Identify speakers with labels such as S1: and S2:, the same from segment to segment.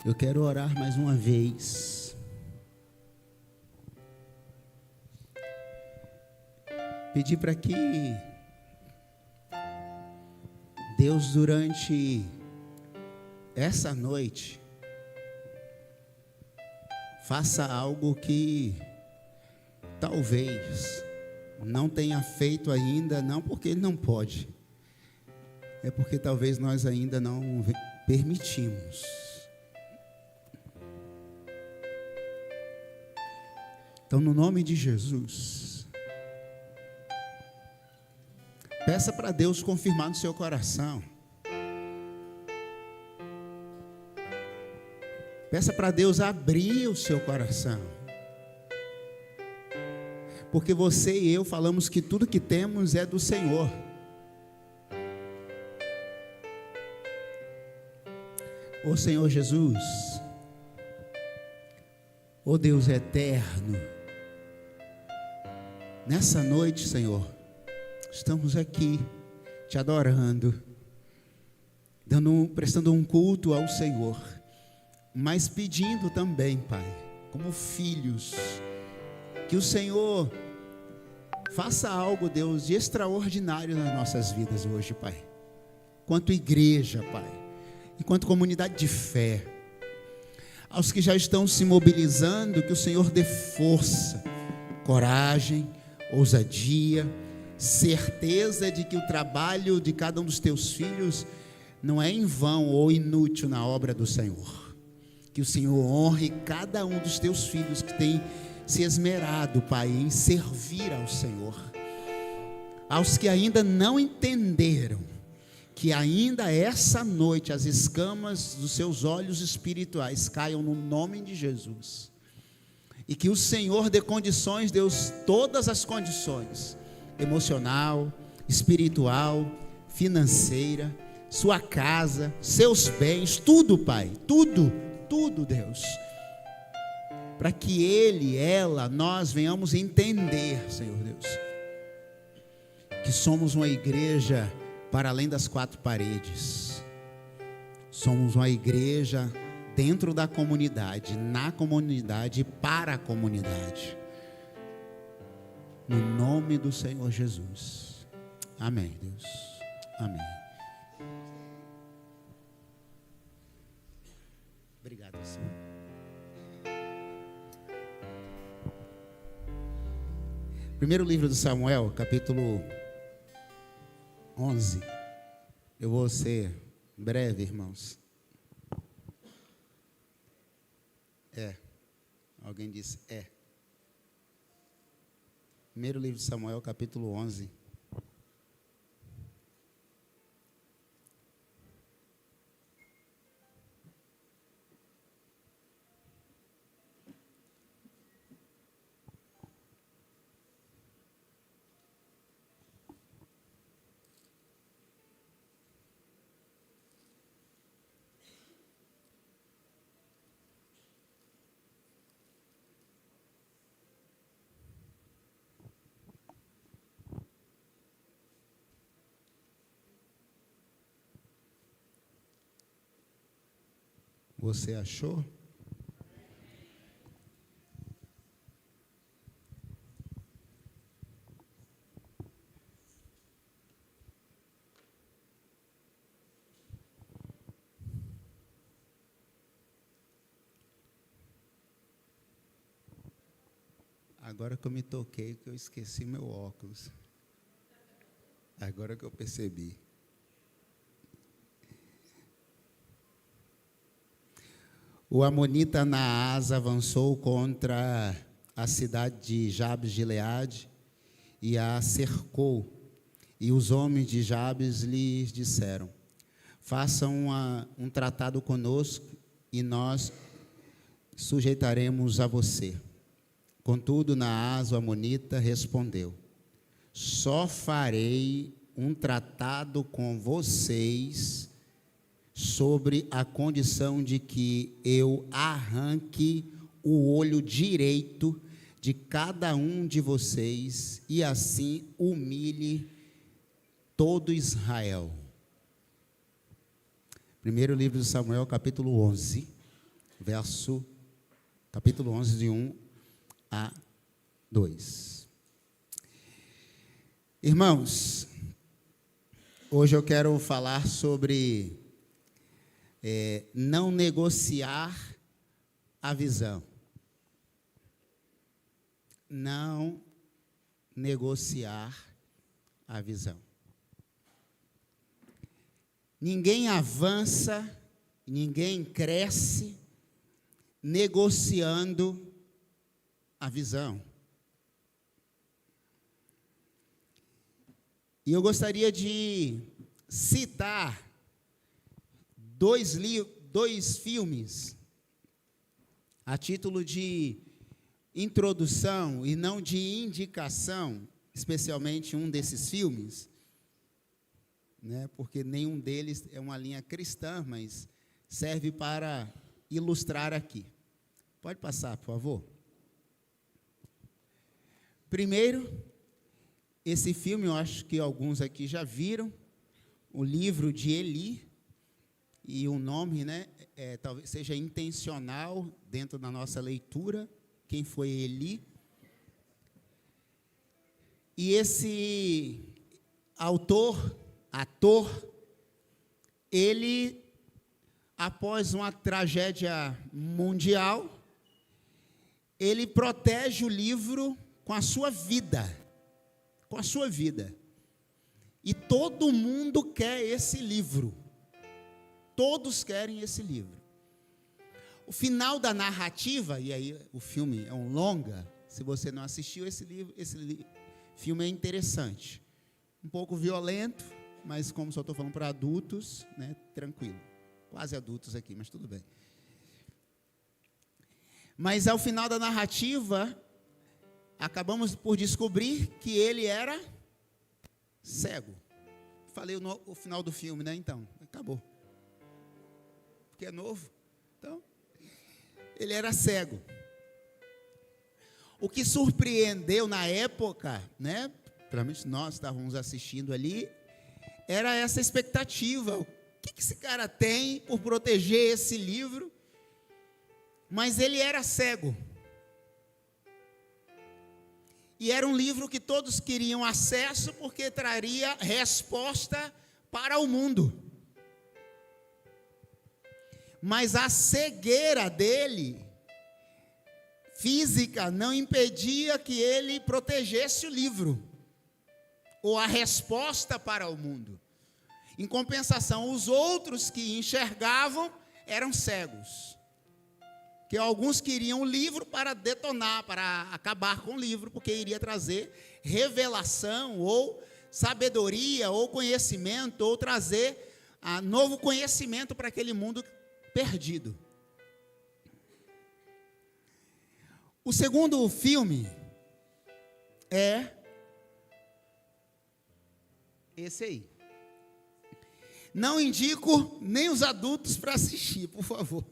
S1: Eu quero orar mais uma vez. Pedir para que Deus, durante essa noite, faça algo que talvez não tenha feito ainda, não porque Ele não pode, é porque talvez nós ainda não permitimos. Então, no nome de Jesus, peça para Deus confirmar no seu coração. Peça para Deus abrir o seu coração. Porque você e eu falamos que tudo que temos é do Senhor. Ô Senhor Jesus, ô Deus eterno, nessa noite, Senhor, estamos aqui te adorando, prestando um culto ao Senhor, mas pedindo também, Pai, como filhos, que o Senhor faça algo, Deus, de extraordinário nas nossas vidas hoje, Pai. Enquanto igreja, Pai, enquanto comunidade de fé, aos que já estão se mobilizando, que o Senhor dê força, coragem, ousadia, certeza de que o trabalho de cada um dos teus filhos não é em vão ou inútil na obra do Senhor. Que o Senhor honre cada um dos teus filhos que tem se esmerado, Pai, em servir ao Senhor. Aos que ainda não entenderam, que ainda essa noite as escamas dos seus olhos espirituais caiam no nome de Jesus. E que o Senhor dê condições, Deus, todas as condições, emocional, espiritual, financeira, sua casa, seus bens, tudo, Pai, tudo, Deus, para que ele, ela, nós venhamos entender, Senhor Deus, que somos uma igreja para além das quatro paredes, somos uma igreja dentro da comunidade, na comunidade e para a comunidade, no nome do Senhor Jesus, amém, Deus, amém. Obrigado, Senhor. Primeiro livro de Samuel, capítulo 11. Eu vou ser breve, irmãos. Alguém disse Primeiro livro de Samuel, capítulo 11. Você achou? Agora que eu me toquei, que eu esqueci meu óculos. Agora que eu percebi. O amonita Naás avançou contra a cidade de Jabes de Gileade e a cercou. E os homens de Jabes lhes disseram: façam um tratado conosco e nós sujeitaremos a você. Contudo, Naás, o amonita, respondeu: só farei um tratado com vocês sobre a condição de que eu arranque o olho direito de cada um de vocês e assim humilhe todo Israel. Primeiro livro de Samuel, capítulo 11, capítulo 11, de 1 a 2. Irmãos, hoje eu quero falar sobre não negociar a visão. Não negociar a visão. Ninguém avança, ninguém cresce negociando a visão. E eu gostaria de citar dois filmes a título de introdução e não de indicação, especialmente um desses filmes, né, porque nenhum deles é uma linha cristã, mas serve para ilustrar aqui. Pode passar, por favor. Primeiro, esse filme, eu acho que alguns aqui já viram, o livro de Eli, e o nome, né, talvez seja intencional dentro da nossa leitura, quem foi Eli. E esse ator, ele, após uma tragédia mundial, ele protege o livro com a sua vida. Com a sua vida. E todo mundo quer esse livro. Todos querem esse livro. O final da narrativa, e aí o filme é um longa, se você não assistiu esse filme é interessante. Um pouco violento, mas como só estou falando para adultos, né, tranquilo. Quase adultos aqui, mas tudo bem. Mas ao final da narrativa, acabamos por descobrir que ele era cego. Falei o final do filme, né? Então, acabou. Porque é novo. Então, ele era cego. O que surpreendeu na época, né? Provavelmente nós estávamos assistindo ali, era essa expectativa. O que esse cara tem por proteger esse livro? Mas ele era cego. E era um livro que todos queriam acesso porque traria resposta para o mundo. Mas a cegueira dele, física, não impedia que ele protegesse o livro, ou a resposta para o mundo. Em compensação, os outros que enxergavam eram cegos. Que alguns queriam o livro para detonar, para acabar com o livro, porque iria trazer revelação, ou sabedoria, ou conhecimento, ou trazer novo conhecimento para aquele mundo perdido. O segundo filme é esse aí. Não indico nem os adultos para assistir, por favor.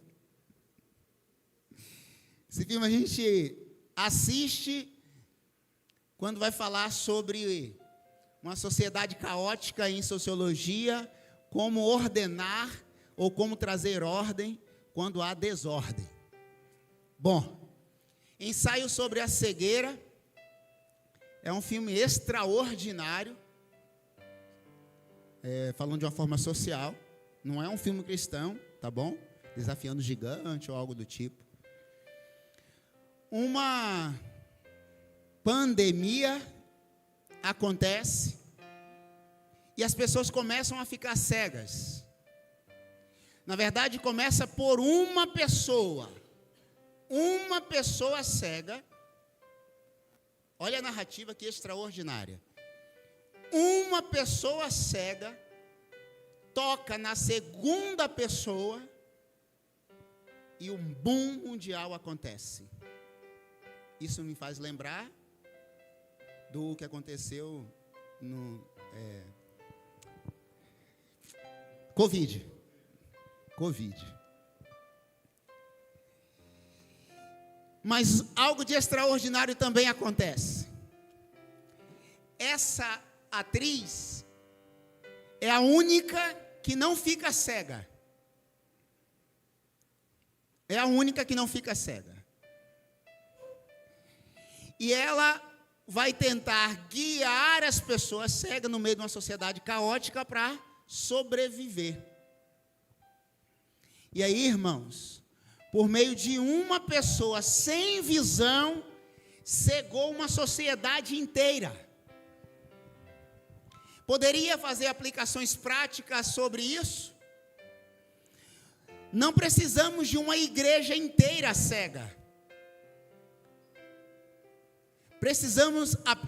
S1: Esse filme a gente assiste quando vai falar sobre uma sociedade caótica em sociologia, como ordenar ou como trazer ordem quando há desordem. Bom, Ensaio sobre a Cegueira é um filme extraordinário, falando de uma forma social. Não é um filme cristão, tá bom? Desafiando o gigante ou algo do tipo. Uma pandemia acontece e as pessoas começam a ficar cegas. Na verdade, começa por uma pessoa cega. Olha a narrativa que extraordinária. Uma pessoa cega toca na segunda pessoa e um boom mundial acontece. Isso me faz lembrar do que aconteceu no Covid. Mas algo de extraordinário também acontece. Essa atriz é a única que não fica cega. É a única que não fica cega. E ela vai tentar guiar as pessoas cegas no meio de uma sociedade caótica para sobreviver. E aí, irmãos, por meio de uma pessoa sem visão, cegou uma sociedade inteira. Poderia fazer aplicações práticas sobre isso? Não precisamos de uma igreja inteira cega.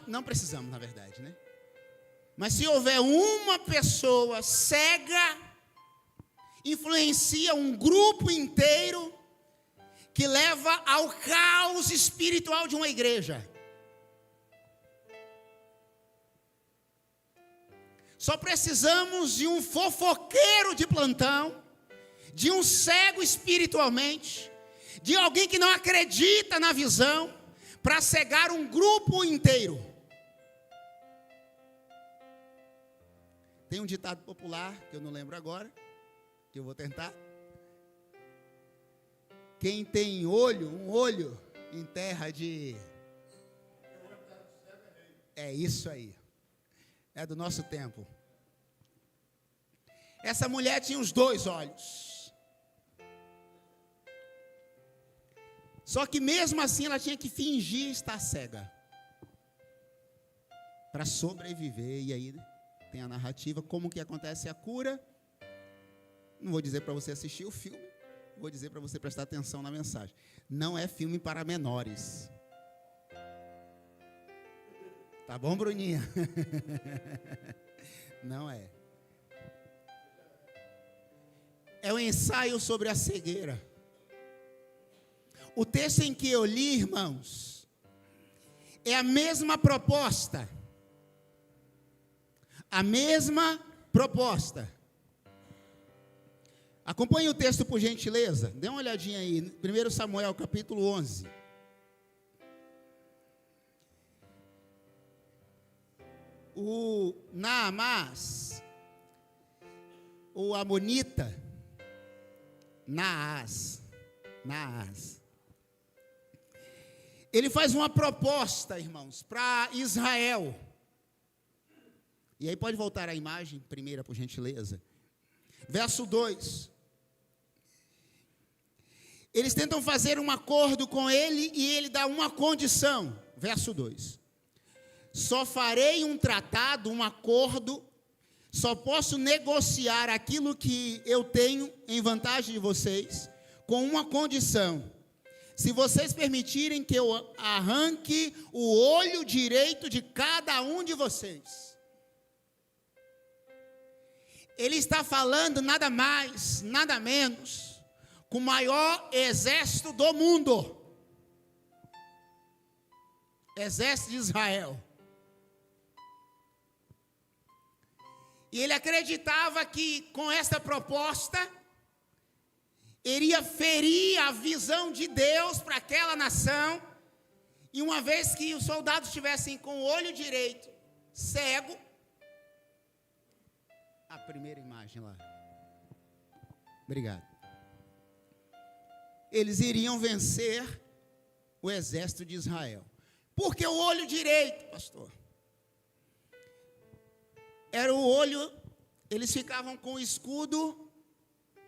S1: Não precisamos, na verdade, né? Mas se houver uma pessoa cega, influencia um grupo inteiro que leva ao caos espiritual de uma igreja. Só precisamos de um fofoqueiro de plantão, de um cego espiritualmente, de alguém que não acredita na visão, para cegar um grupo inteiro. Tem um ditado popular, que eu não lembro agora, que eu vou tentar. Quem tem um olho em terra de... É isso aí. É do nosso tempo. Essa mulher tinha os 2 olhos. Só que mesmo assim ela tinha que fingir estar cega. Para sobreviver. E aí tem a narrativa, como que acontece a cura. Não vou dizer para você assistir o filme. Vou dizer para você prestar atenção na mensagem. Não é filme para menores. Tá bom, Bruninha? Não é. É um ensaio sobre a cegueira. O texto em que eu li, irmãos, é a mesma proposta. A mesma proposta. Acompanhe o texto por gentileza. Dê uma olhadinha aí. 1 Samuel, capítulo 11. O Naamás, o amonita, Naás, ele faz uma proposta, irmãos, para Israel. E aí pode voltar a imagem, primeira, por gentileza. Verso 2. Eles tentam fazer um acordo com ele e ele dá uma condição. Verso 2. Só farei um tratado, um acordo, só posso negociar aquilo que eu tenho em vantagem de vocês, com uma condição. Se vocês permitirem que eu arranque o olho direito de cada um de vocês. Ele está falando nada mais, nada menos, com o maior exército do mundo. Exército de Israel. E ele acreditava que com essa proposta, iria ferir a visão de Deus para aquela nação. E uma vez que os soldados estivessem com o olho direito cego, a primeira imagem lá. Obrigado. Eles iriam vencer o exército de Israel. Por que o olho direito, pastor? Era o olho, eles ficavam com o escudo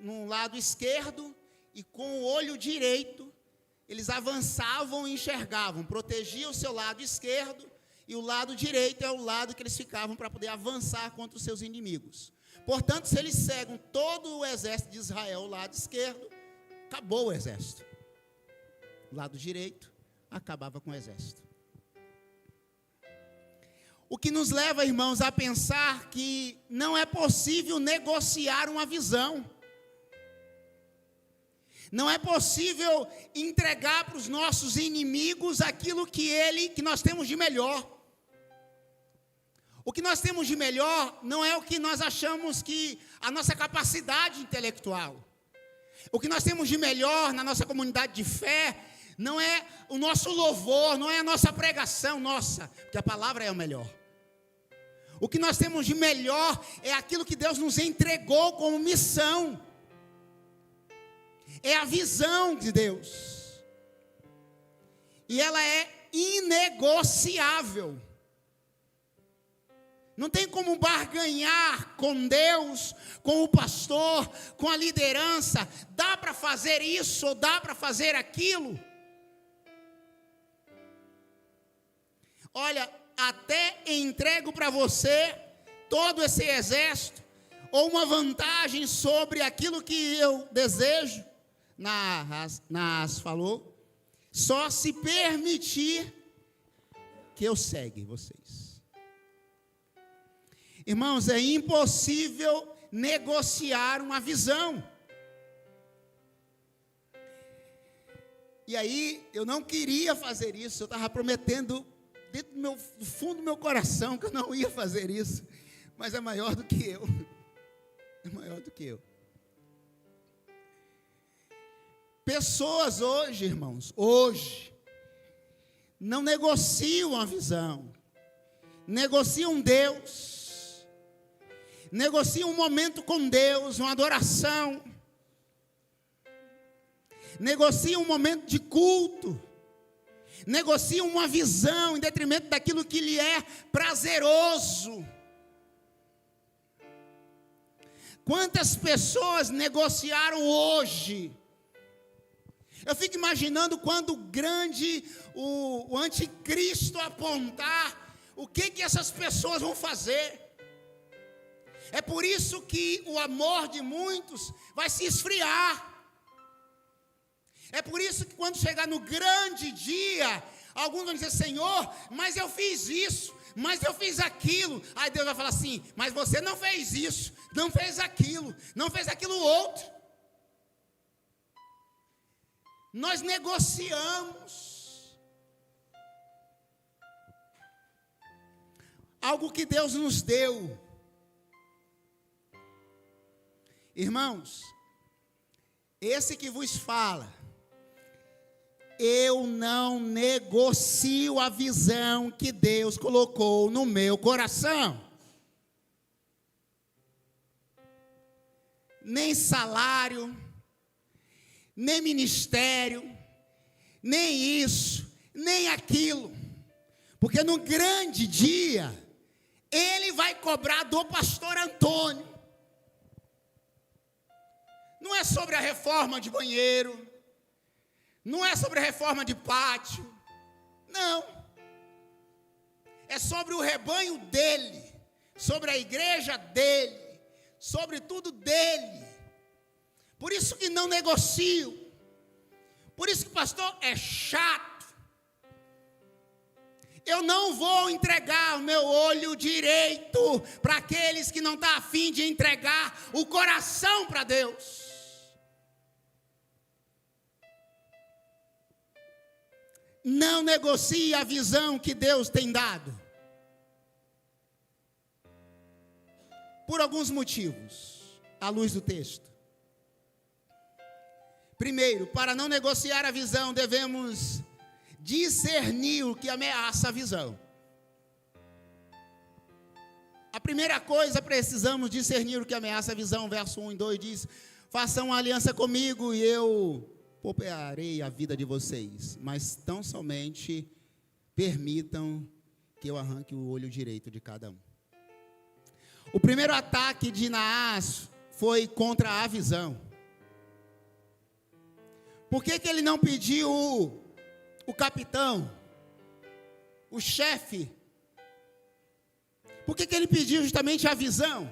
S1: no lado esquerdo, e com o olho direito, eles avançavam e enxergavam, protegiam o seu lado esquerdo, e o lado direito é o lado que eles ficavam para poder avançar contra os seus inimigos. Portanto, se eles cegam todo o exército de Israel, o lado esquerdo, acabou o exército. O lado direito, acabava com o exército. O que nos leva, irmãos, a pensar que não é possível negociar uma visão. Não é possível entregar para os nossos inimigos aquilo que nós temos de melhor. O que nós temos de melhor não é o que nós achamos que a nossa capacidade intelectual. O que nós temos de melhor na nossa comunidade de fé não é o nosso louvor, não é a nossa pregação, porque a palavra é o melhor. O que nós temos de melhor é aquilo que Deus nos entregou como missão. é a visão de Deus. E ela é inegociável. Não tem como barganhar com Deus, com o pastor, com a liderança. Dá para fazer isso ou dá para fazer aquilo. Olha, até entrego para você todo esse exército, ou uma vantagem sobre aquilo que eu desejo. Naas falou, só se permitir que eu segue vocês. Irmãos, é impossível negociar uma visão. E aí, eu não queria fazer isso, eu estava prometendo dentro do fundo do meu coração que eu não ia fazer isso, mas é maior do que eu. É maior do que eu. Pessoas hoje, irmãos, hoje, não negociam a visão, negociam Deus, negociam um momento com Deus, uma adoração, negociam um momento de culto, negociam uma visão em detrimento daquilo que lhe é prazeroso. Quantas pessoas negociaram hoje? Eu fico imaginando quando o anticristo apontar, o que essas pessoas vão fazer. É por isso que o amor de muitos vai se esfriar. É por isso que quando chegar no grande dia, alguns vão dizer, Senhor, mas eu fiz isso, mas eu fiz aquilo. Aí Deus vai falar assim, mas você não fez isso, não fez aquilo, não fez aquilo outro. Nós negociamos algo que Deus nos deu. Irmãos, esse que vos fala, eu não negocio a visão que Deus colocou no meu coração. Nem salário, nem ministério, nem isso, nem aquilo. Porque no grande dia, ele vai cobrar do pastor Antônio. Não é sobre a reforma de banheiro, não é sobre a reforma de pátio, não. É sobre o rebanho dele, sobre a igreja dele, sobre tudo dele. Por isso que não negocio. Por isso que o pastor é chato. Eu não vou entregar o meu olho direito para aqueles que não estão a fim de entregar o coração para Deus. Não negocie a visão que Deus tem dado. Por alguns motivos, à luz do texto. Primeiro, para não negociar a visão, devemos discernir o que ameaça a visão. A primeira coisa, precisamos discernir o que ameaça a visão. Verso 1 e 2 diz, façam uma aliança comigo e eu pouparei a vida de vocês, mas tão somente permitam que eu arranque o olho direito de cada um. O primeiro ataque de Naas foi contra a visão. Por que ele não pediu o capitão, o chefe? Por que ele pediu justamente a visão?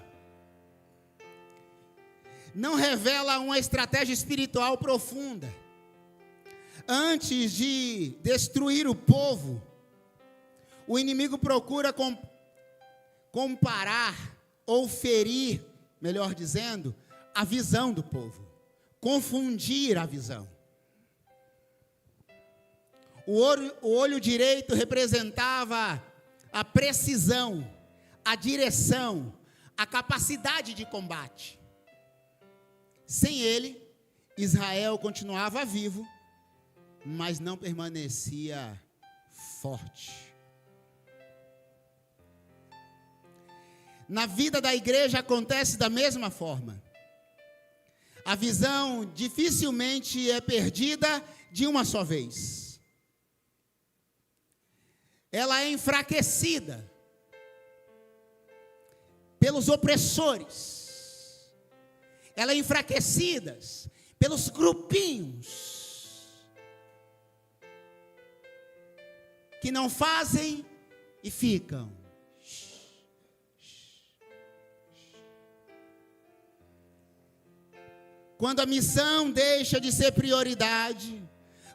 S1: Não revela uma estratégia espiritual profunda. Antes de destruir o povo, o inimigo procura comparar ou ferir, melhor dizendo, a visão do povo, confundir a visão. O olho direito representava a precisão, a direção, a capacidade de combate. Sem ele, Israel continuava vivo, mas não permanecia forte. Na vida da igreja acontece da mesma forma. A visão dificilmente é perdida de uma só vez. Ela é enfraquecida pelos opressores. Ela é enfraquecida pelos grupinhos que não fazem e ficam. Quando a missão deixa de ser prioridade,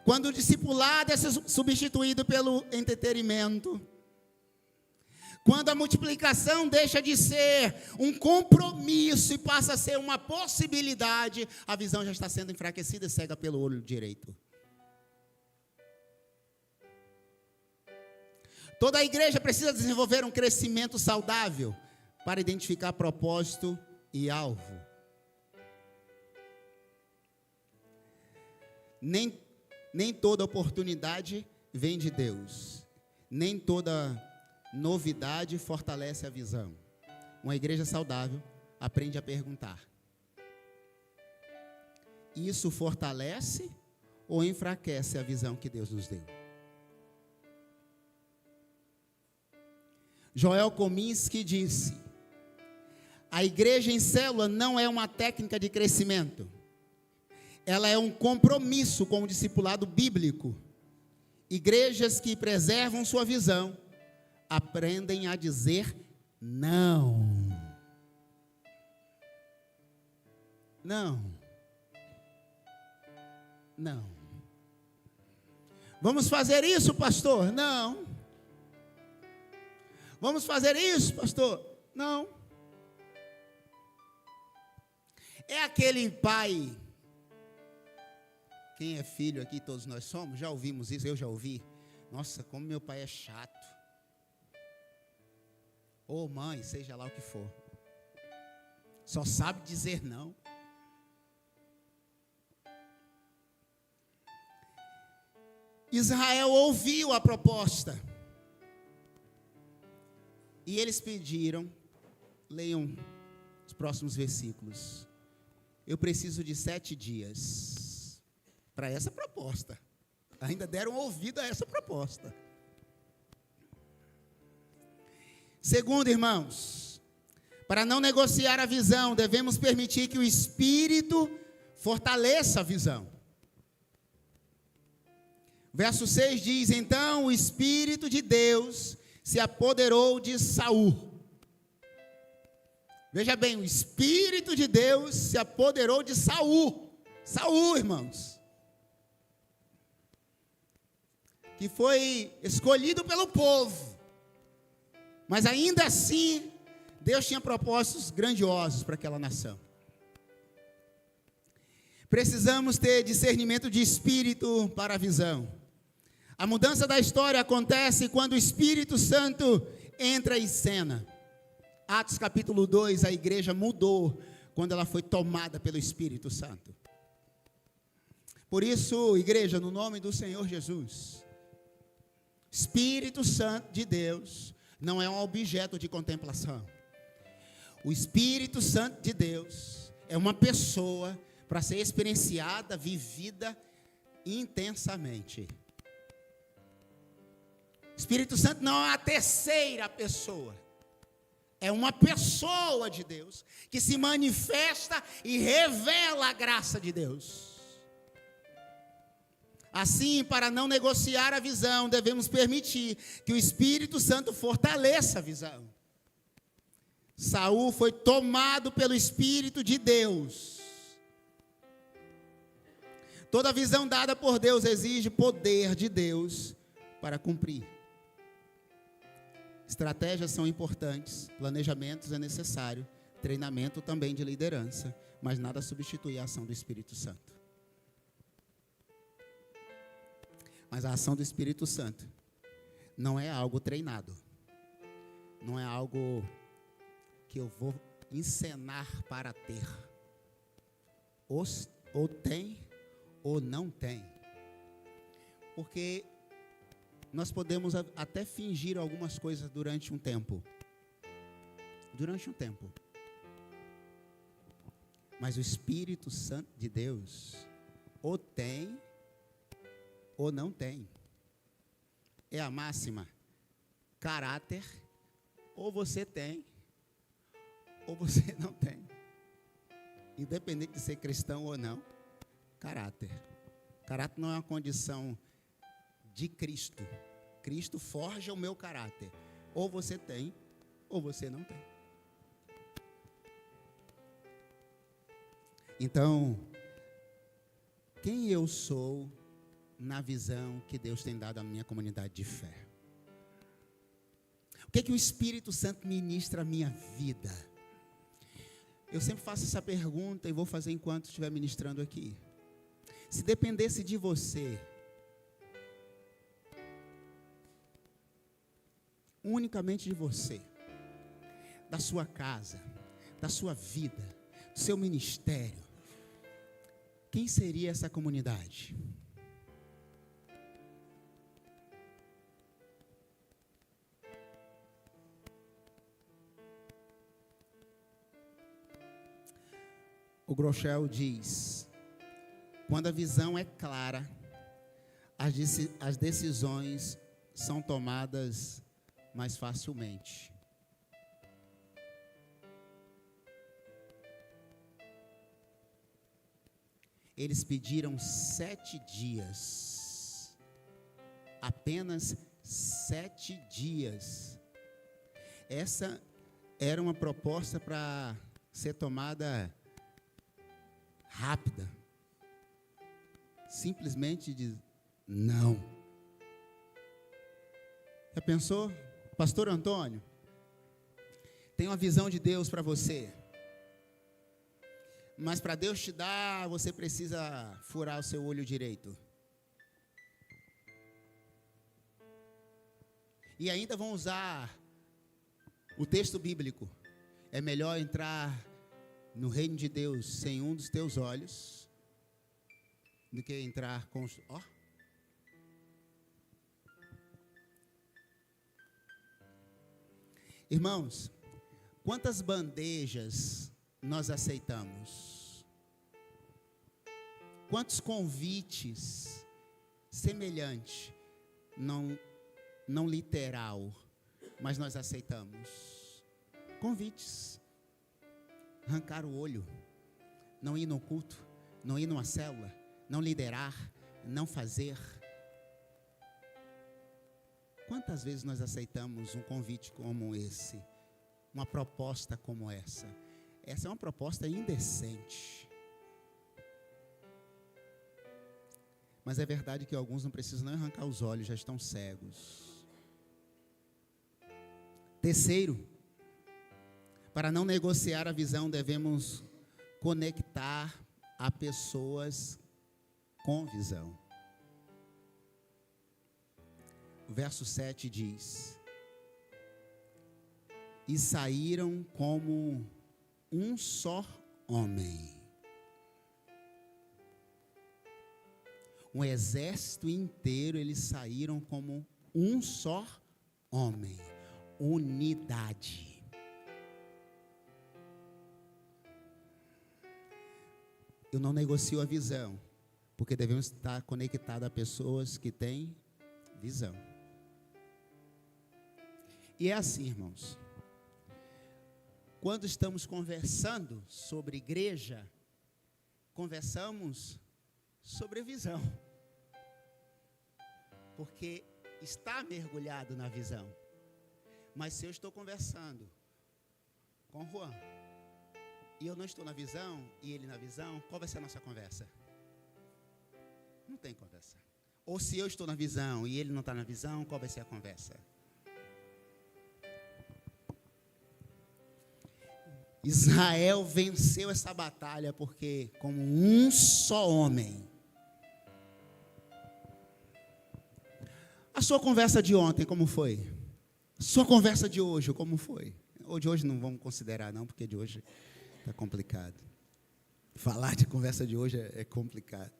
S1: quando o discipulado é substituído pelo entretenimento, quando a multiplicação deixa de ser um compromisso e passa a ser uma possibilidade, a visão já está sendo enfraquecida e cega pelo olho direito. Toda a igreja precisa desenvolver um crescimento saudável para identificar propósito e alvo. Nem toda oportunidade vem de Deus. Nem toda novidade fortalece a visão. Uma igreja saudável aprende a perguntar: isso fortalece ou enfraquece a visão que Deus nos deu? Joel Kominski disse: a igreja em célula não é uma técnica de crescimento. Ela é um compromisso com o discipulado bíblico. Igrejas que preservam sua visão aprendem a dizer não. Não. Não. Vamos fazer isso, pastor? Não. Vamos fazer isso, pastor? Não. É aquele pai. Quem é filho aqui, todos nós somos, já ouvimos isso, eu já ouvi. Nossa, como meu pai é chato. Ou mãe, seja lá o que for. Só sabe dizer não. Israel ouviu a proposta. E eles pediram, leiam os próximos versículos. Eu preciso de 7 dias para essa proposta. Ainda deram ouvido a essa proposta. Segundo, irmãos, para não negociar a visão, devemos permitir que o Espírito fortaleça a visão. Verso 6 diz: então o Espírito de Deus se apoderou de Saul. Veja bem, o Espírito de Deus se apoderou de Saul. Saul, irmãos, que foi escolhido pelo povo, mas ainda assim, Deus tinha propósitos grandiosos para aquela nação. Precisamos ter discernimento de espírito para a visão. A mudança da história acontece quando o Espírito Santo entra em cena. Atos capítulo 2, a igreja mudou quando ela foi tomada pelo Espírito Santo. Por isso, igreja, no nome do Senhor Jesus, Espírito Santo de Deus não é um objeto de contemplação. O Espírito Santo de Deus é uma pessoa para ser experienciada, vivida intensamente. Espírito Santo não é a terceira pessoa. É uma pessoa de Deus que se manifesta e revela a graça de Deus. Assim, para não negociar a visão, devemos permitir que o Espírito Santo fortaleça a visão. Saul foi tomado pelo Espírito de Deus. Toda visão dada por Deus exige poder de Deus para cumprir. Estratégias são importantes, planejamentos é necessário, treinamento também de liderança, mas nada substitui a ação do Espírito Santo. Mas a ação do Espírito Santo não é algo treinado, não é algo que eu vou encenar para ter. Ou tem, ou não tem. Porque nós podemos até fingir algumas coisas durante um tempo. Durante um tempo. Mas o Espírito Santo de Deus ou tem ou não tem. É a máxima. Caráter, ou você tem, ou você não tem. Independente de ser cristão ou não, caráter. Caráter não é uma condição de Cristo. Cristo forja o meu caráter. Ou você tem, ou você não tem. Então, quem eu sou na visão que Deus tem dado à minha comunidade de fé? O que o Espírito Santo ministra à minha vida? Eu sempre faço essa pergunta e vou fazer enquanto estiver ministrando aqui. Se dependesse de você, unicamente de você, da sua casa, da sua vida, do seu ministério, quem seria essa comunidade? O Groeschel diz: quando a visão é clara, as decisões são tomadas mais facilmente. Eles pediram 7 dias, apenas 7 dias. Essa era uma proposta para ser tomada rápida. Simplesmente diz não. Já pensou? Pastor Antônio, tem uma visão de Deus para você. Mas para Deus te dar, você precisa furar o seu olho direito. E ainda vão usar o texto bíblico. É melhor entrar no reino de Deus sem um dos teus olhos do que entrar com os... Ó. Irmãos, quantas bandejas nós aceitamos? Quantos convites semelhantes, não literal, mas nós aceitamos? Convites. Arrancar o olho, não ir no culto, não ir numa célula, não liderar, não fazer. Quantas vezes nós aceitamos um convite como esse, uma proposta como essa? Essa é uma proposta indecente. Mas é verdade que alguns não precisam nem arrancar os olhos, já estão cegos. Terceiro, para não negociar a visão, devemos conectar a pessoas com visão. O verso 7 diz: e saíram como um só homem. Um exército inteiro, eles saíram como um só homem. Unidade. Eu não negocio a visão, porque devemos estar conectados a pessoas que têm visão. E é assim, irmãos. Quando estamos conversando sobre igreja, conversamos sobre visão. Porque está mergulhado na visão. Mas se eu estou conversando com o Juan, e eu não estou na visão, e ele na visão, qual vai ser a nossa conversa? Não tem conversa. Ou se eu estou na visão, e ele não está na visão, qual vai ser a conversa? Israel venceu essa batalha, porque como um só homem. A sua conversa de ontem, como foi? A sua conversa de hoje, como foi? Ou de hoje não vamos considerar não, porque de hoje está complicado. Falar de conversa de hoje é complicado.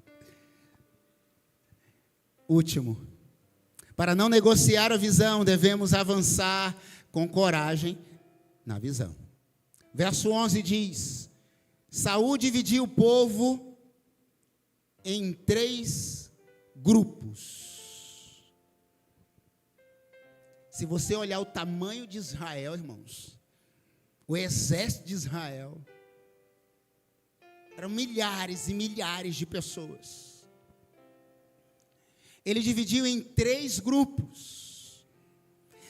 S1: Último. Para não negociar a visão, devemos avançar com coragem na visão. Verso 11 diz: Saul dividiu o povo em 3 grupos. Se você olhar o tamanho de Israel, irmãos, o exército de Israel, eram milhares e milhares de pessoas. Ele dividiu em 3 grupos.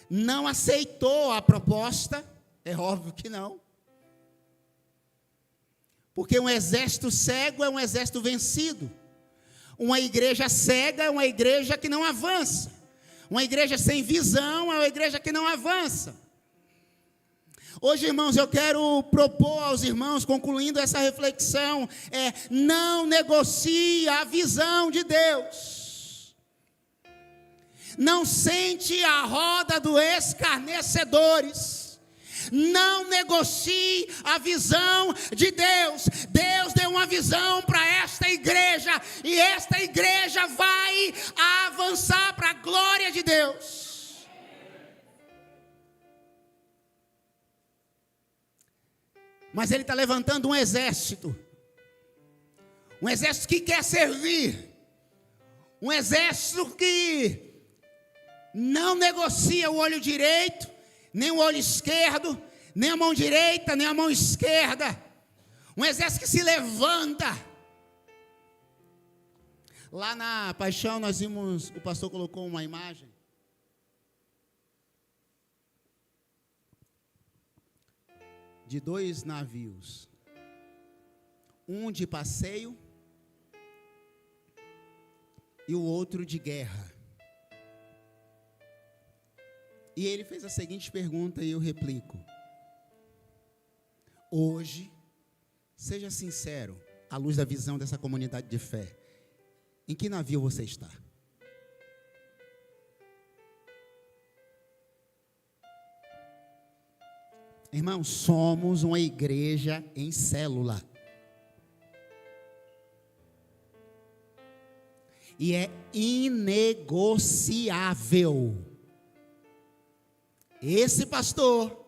S1: Não aceitou a proposta, é óbvio que não. Porque um exército cego é um exército vencido. Uma igreja cega é uma igreja que não avança. Uma igreja sem visão é uma igreja que não avança. Hoje, irmãos, eu quero propor aos irmãos, concluindo essa reflexão, não negocie a visão de Deus. Não sente a roda dos escarnecedores. Não negocie a visão de Deus. Deus deu uma visão para esta igreja, e esta igreja vai avançar para a glória de Deus. Mas Ele está levantando um exército que quer servir, um exército que não negocia o olho direito, nem o olho esquerdo, nem a mão direita, nem a mão esquerda. Um exército que se levanta. Lá na Paixão nós vimos, o pastor colocou uma imagem de 2 navios. Um de passeio e o outro de guerra. E ele fez a seguinte pergunta e eu replico. Hoje, seja sincero, à luz da visão dessa comunidade de fé, em que navio você está? Irmãos, somos uma igreja em célula. E é inegociável. Esse pastor,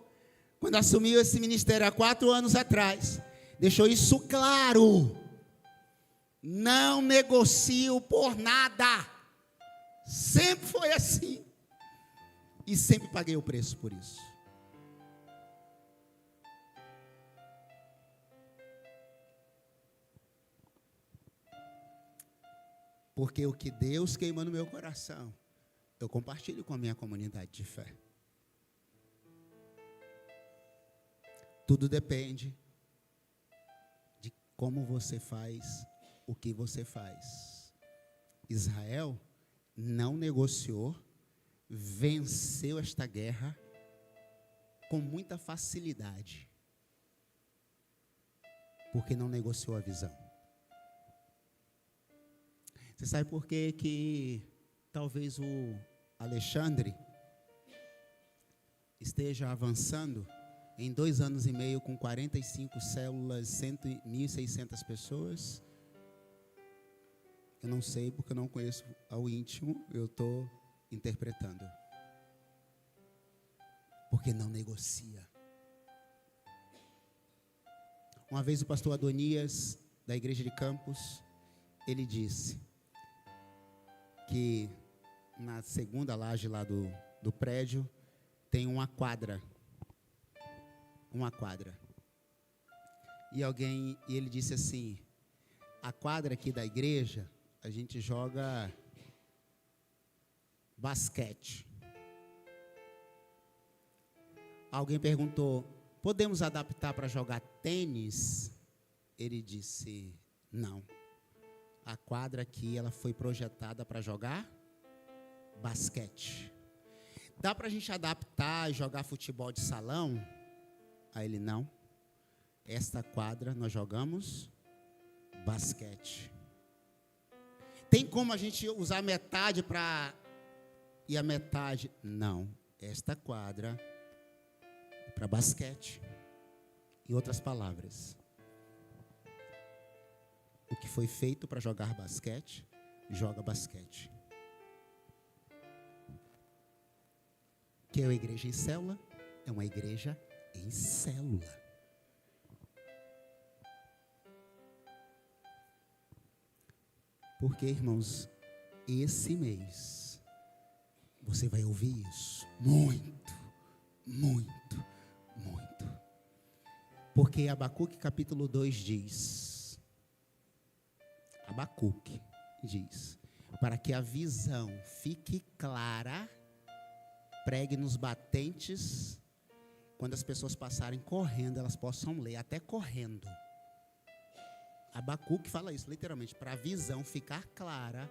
S1: quando assumiu esse ministério há 4 anos atrás, deixou isso claro. Não negocio por nada. Sempre foi assim. E sempre paguei o preço por isso. Porque o que Deus queima no meu coração, eu compartilho com a minha comunidade de fé. Tudo depende de como você faz o que você faz. Israel não negociou, venceu esta guerra com muita facilidade, porque não negociou a visão. Você sabe por quê que talvez o Alexandre esteja avançando em 2 anos e meio com 45 células, 1.600 pessoas? Eu não sei, porque eu não conheço ao íntimo, eu estou interpretando. Porque não negocia. Uma vez o pastor Adonias, da igreja de Campos, ele disse que na segunda laje lá do prédio tem uma quadra. E ele disse assim: a quadra aqui da igreja, a gente joga basquete. Alguém perguntou: podemos adaptar para jogar tênis? Ele disse: não. A quadra aqui, ela foi projetada para jogar basquete. Dá para a gente adaptar e jogar futebol de salão? Aí ele: não. Esta quadra nós jogamos basquete. Tem como a gente usar metade para... E a metade? Não. Esta quadra é para basquete. Em outras palavras, o que foi feito para jogar basquete, joga basquete. Que é uma igreja em célula? É uma igreja em célula. Porque, irmãos, esse mês você vai ouvir isso muito, muito, muito. Porque Abacuque capítulo 2 diz, Abacuque diz, para que a visão fique clara, pregue nos batentes, quando as pessoas passarem correndo, elas possam ler, até correndo. Abacuque fala isso, literalmente, para a visão ficar clara,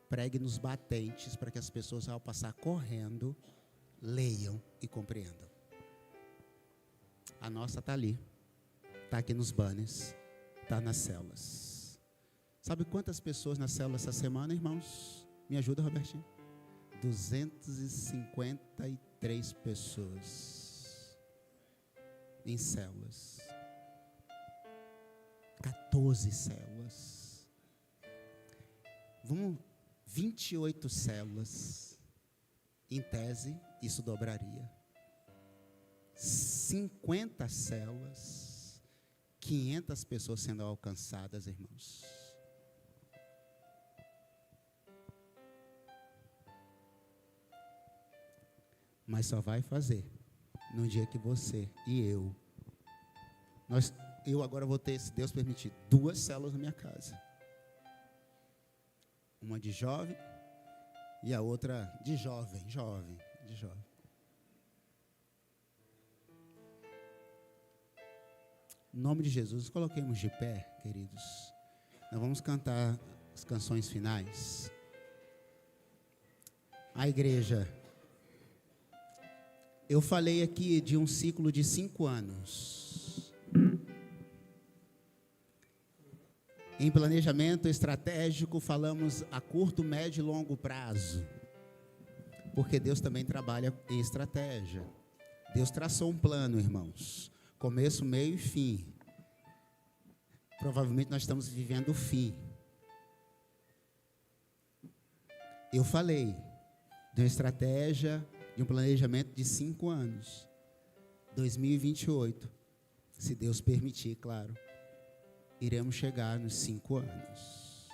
S1: pregue nos batentes, para que as pessoas, ao passar correndo, leiam e compreendam. A nossa está ali, está aqui nos banners, está nas células. Sabe quantas pessoas na célula essa semana, irmãos? Me ajuda, Robertinho. 253 pessoas em células. 14 células. 28 células. Em tese, isso dobraria. 50 células. 500 pessoas sendo alcançadas, irmãos. Mas só vai fazer no dia que você e eu agora vou ter, se Deus permitir, 2 células na minha casa. Uma de jovem e a outra de jovem. Em nome de Jesus, coloquemos de pé, queridos. Nós vamos cantar as canções finais. A igreja, eu falei aqui de um ciclo de 5 anos. Em planejamento estratégico, falamos a curto, médio e longo prazo. Porque Deus também trabalha em estratégia. Deus traçou um plano, irmãos. Começo, meio e fim. Provavelmente nós estamos vivendo o fim. Eu falei de uma estratégia, de um planejamento de 5 anos. 2028, se Deus permitir, claro, iremos chegar nos 5 anos.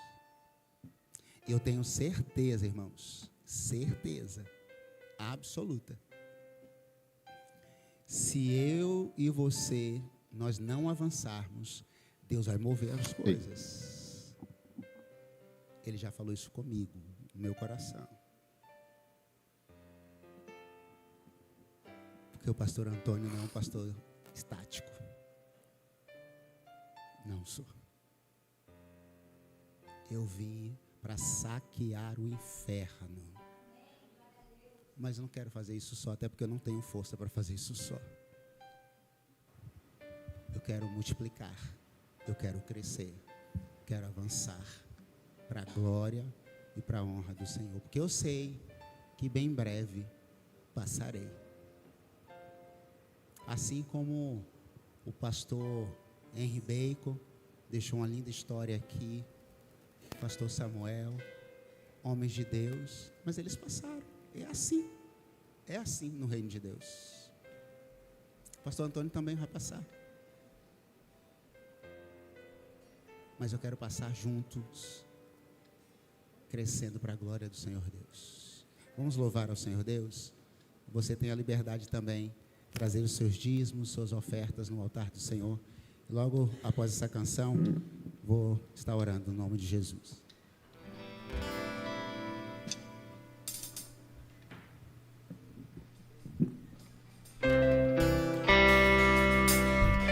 S1: Eu tenho certeza, irmãos, certeza absoluta. Se eu e você, nós não avançarmos, Deus vai mover as coisas. Ele já falou isso comigo, no meu coração. Porque o pastor Antônio não é um pastor estático. Não sou. Eu vim para saquear o inferno. Mas eu não quero fazer isso só, até porque eu não tenho força para fazer isso só. Eu quero multiplicar. Eu quero crescer. Quero avançar para a glória e para a honra do Senhor. Porque eu sei que bem breve passarei. Assim como o pastor Henry Bacon deixou uma linda história aqui, pastor Samuel, homens de Deus, mas eles passaram. É assim no reino de Deus. Pastor Antônio também vai passar. Mas eu quero passar juntos, crescendo para a glória do Senhor Deus. Vamos louvar ao Senhor Deus? Você tem a liberdade também de trazer os seus dízimos, suas ofertas no altar do Senhor. Logo após essa canção, vou estar orando no nome de Jesus.